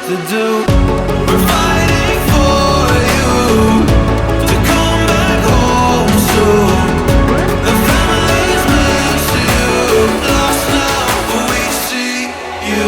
to do. We're fighting for you to come back home soon. The family's miss you, lost now, but we see you.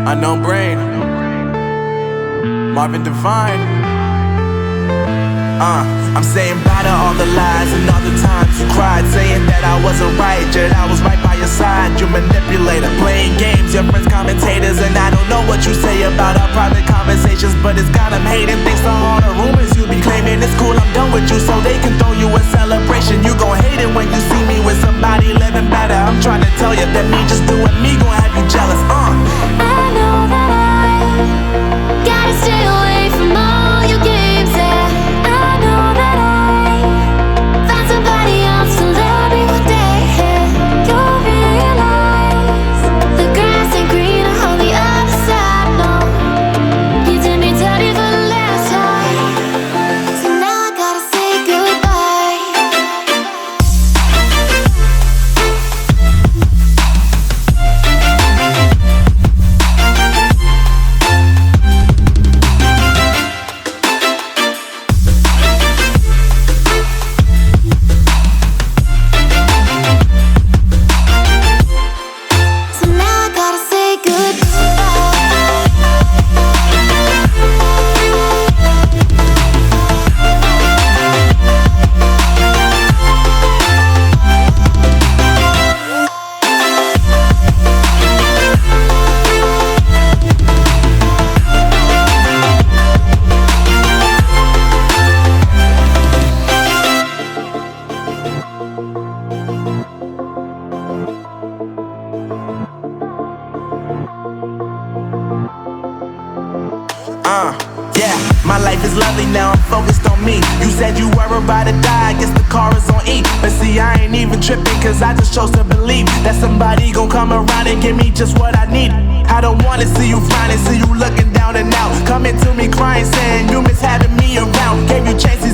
Unknown Brain, Marvin Devine. I'm saying bye to all the lies and all the times you cried, saying that I wasn't right, yet I was right by your side. You manipulator, playing games, your friends commentators, and I don't know what you say about our private conversations, but it's got them hating. Thanks to all the rumors you be claiming. It's cool, I'm done with you, so they can throw you a celebration. You gon' hate it when you see me with somebody living better. I'm trying to tell you that me just doing me gon' have you jealous. I know that I gotta stay away from all your games, yeah. I know that I found somebody else to love me one day, yeah. You'll realize the grass ain't greener on the other side, no. You did me dirty for the last time, so now I gotta say goodbye. Yeah, my life is lovely now, I'm focused on me. You said you were about to die, I guess the car is on E. But see, I ain't even tripping, cause I just chose to believe that somebody gon' come around and give me just what I need. I don't wanna see you frowning, see you looking down and out, coming to me crying, saying you miss having me around. Gave you chances